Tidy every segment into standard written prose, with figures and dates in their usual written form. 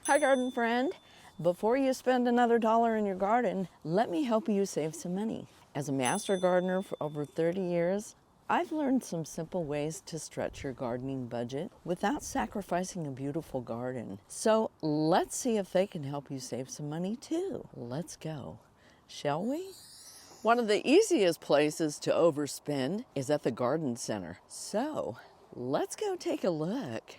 Hi, garden friend. Before you spend another dollar in your garden, let me help you save some money. As a master gardener for over 30 years, I've learned some simple ways to stretch your gardening budget without sacrificing a beautiful garden. So let's see if they can help you save some money too. Let's go, shall we? One of the easiest places to overspend is at the garden center. So let's go take a look.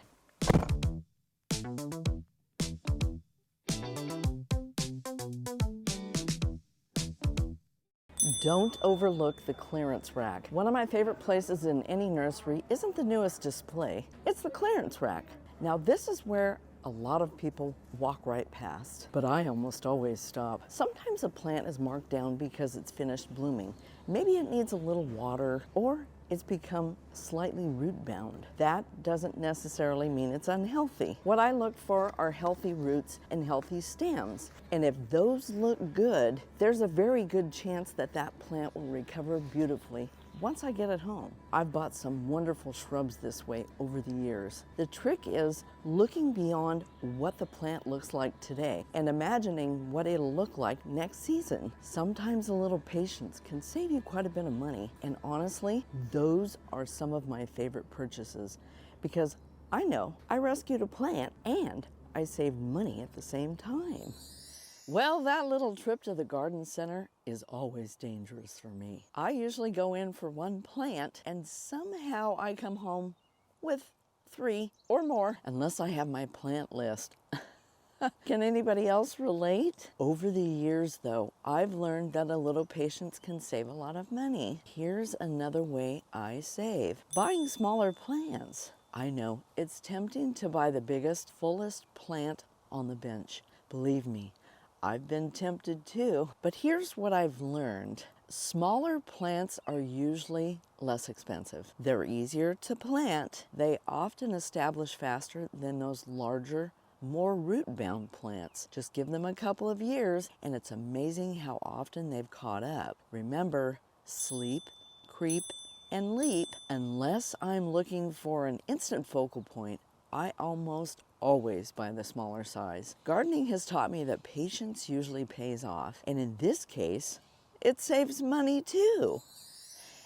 Don't overlook the clearance rack. One of my favorite places in any nursery isn't the newest display, it's the clearance rack. Now this is where a lot of people walk right past, but I almost always stop. Sometimes a plant is marked down because it's finished blooming. Maybe it needs a little water, or it's become slightly root bound. That doesn't necessarily mean it's unhealthy. What I look for are healthy roots and healthy stems. And if those look good, there's a very good chance that that plant will recover beautifully once I get it home. I've bought some wonderful shrubs this way over the years. The trick is looking beyond what the plant looks like today and imagining what it'll look like next season. Sometimes a little patience can save you quite a bit of money. And honestly, those are some of my favorite purchases because I know I rescued a plant and I saved money at the same time. Well, that little trip to the garden center is always dangerous for me. I usually go in for one plant and somehow I come home with 3 or more, unless I have my plant list. Can anybody else relate? Over the years though, I've learned that a little patience can save a lot of money. Here's another way I save: buying smaller plants. I know it's tempting to buy the biggest, fullest plant on the bench. Believe me, I've been tempted too, but here's what I've learned. Smaller plants are usually less expensive. They're easier to plant. They often establish faster than those larger, more root-bound plants. Just give them a couple of years and it's amazing how often they've caught up. Remember, sleep, creep, and leap. Unless I'm looking for an instant focal point, I almost always buy the smaller size. Gardening has taught me that patience usually pays off, and in this case, it saves money too.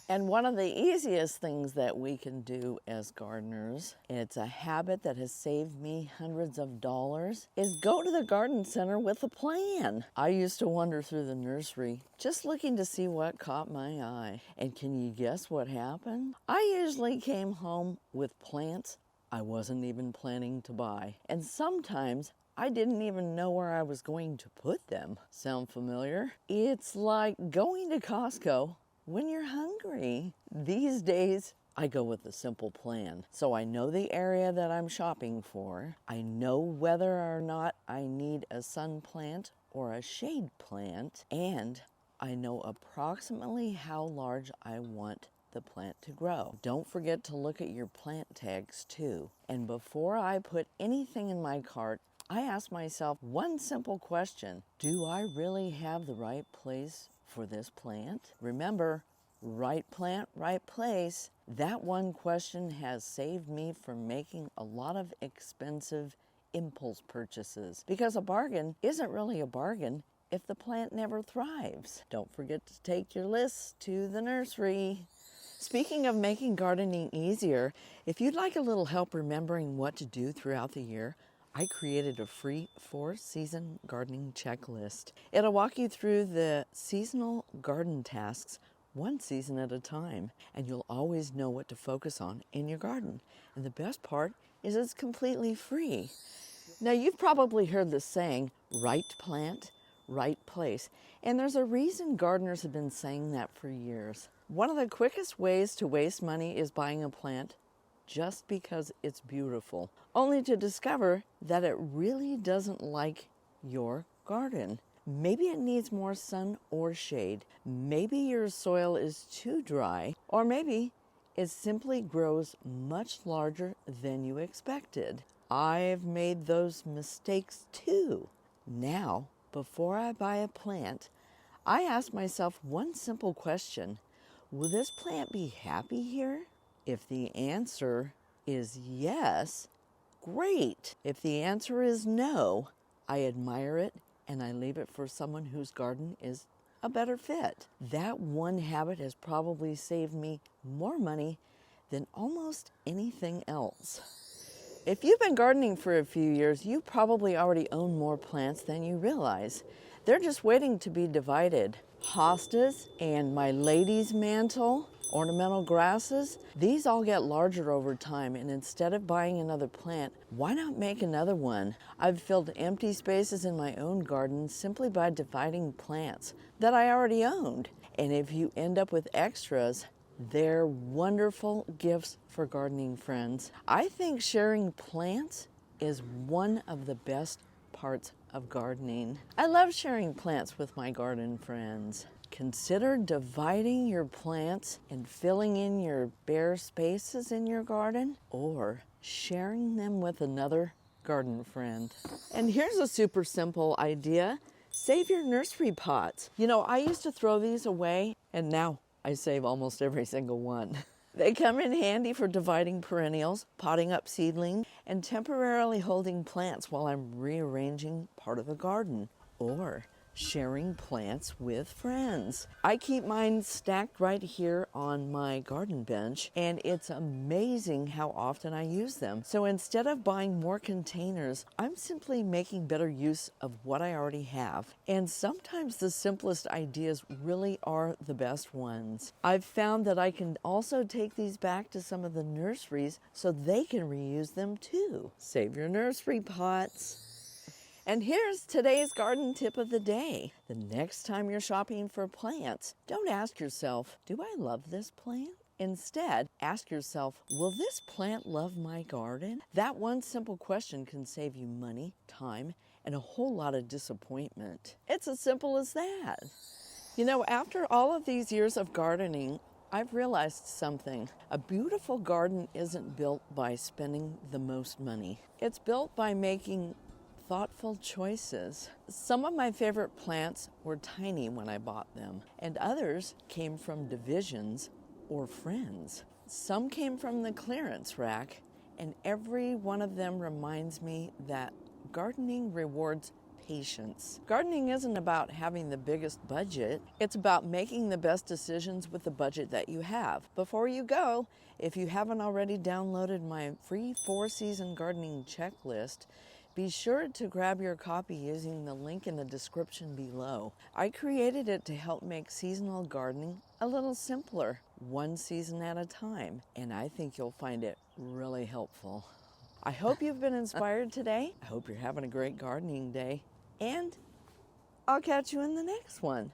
And one of the easiest things that we can do as gardeners, and it's a habit that has saved me hundreds of dollars, is go to the garden center with a plan. I used to wander through the nursery just looking to see what caught my eye. And can you guess what happened? I usually came home with plants I wasn't even planning to buy. And sometimes I didn't even know where I was going to put them. Sound familiar? It's like going to Costco when you're hungry. These days, I go with a simple plan. So I know the area that I'm shopping for. I know whether or not I need a sun plant or a shade plant. And I know approximately how large I want the plant to grow. Don't forget to look at your plant tags too. And before I put anything in my cart, I ask myself one simple question: do I really have the right place for this plant? Remember, right plant, right place. That one question has saved me from making a lot of expensive impulse purchases, because a bargain isn't really a bargain if the plant never thrives. Don't forget to take your list to the nursery. Speaking of making gardening easier, if you'd like a little help remembering what to do throughout the year, I created a free 4-season gardening checklist. It'll walk you through the seasonal garden tasks one season at a time, and you'll always know what to focus on in your garden. And the best part is it's completely free. Now, you've probably heard the saying, right plant, right place. And there's a reason gardeners have been saying that for years. One of the quickest ways to waste money is buying a plant just because it's beautiful, only to discover that it really doesn't like your garden. Maybe it needs more sun or shade. Maybe your soil is too dry, or maybe it simply grows much larger than you expected. I've made those mistakes too. Now, before I buy a plant, I ask myself one simple question: will this plant be happy here? If the answer is yes, great. If the answer is no, I admire it and I leave it for someone whose garden is a better fit. That one habit has probably saved me more money than almost anything else. If you've been gardening for a few years, you probably already own more plants than you realize. They're just waiting to be divided. Hostas and my lady's mantle, ornamental grasses, these all get larger over time, and instead of buying another plant, why not make another one? I've filled empty spaces in my own garden simply by dividing plants that I already owned. And if you end up with extras, they're wonderful gifts for gardening friends. I think sharing plants is one of the best parts of gardening. I love sharing plants with my garden friends. Consider dividing your plants and filling in your bare spaces in your garden, or sharing them with another garden friend. And here's a super simple idea. Save your nursery pots. You know, I used to throw these away, and now I save almost every single one. They come in handy for dividing perennials, potting up seedlings, and temporarily holding plants while I'm rearranging part of the garden, or sharing plants with friends. I keep mine stacked right here on my garden bench, and it's amazing how often I use them. So instead of buying more containers, I'm simply making better use of what I already have. And sometimes the simplest ideas really are the best ones. I've found that I can also take these back to some of the nurseries so they can reuse them too. Save your nursery pots. And here's today's garden tip of the day. The next time you're shopping for plants, don't ask yourself, do I love this plant? Instead, ask yourself, will this plant love my garden? That one simple question can save you money, time, and a whole lot of disappointment. It's as simple as that. You know, after all of these years of gardening, I've realized something. A beautiful garden isn't built by spending the most money. It's built by making thoughtful choices. Some of my favorite plants were tiny when I bought them, and others came from divisions or friends. Some came from the clearance rack, and every one of them reminds me that gardening rewards patience. Gardening isn't about having the biggest budget. It's about making the best decisions with the budget that you have. Before you go, if you haven't already downloaded my free 4-season gardening checklist, be sure to grab your copy using the link in the description below. I created it to help make seasonal gardening a little simpler, one season at a time, and I think you'll find it really helpful. I hope you've been inspired today. I hope you're having a great gardening day, and I'll catch you in the next one.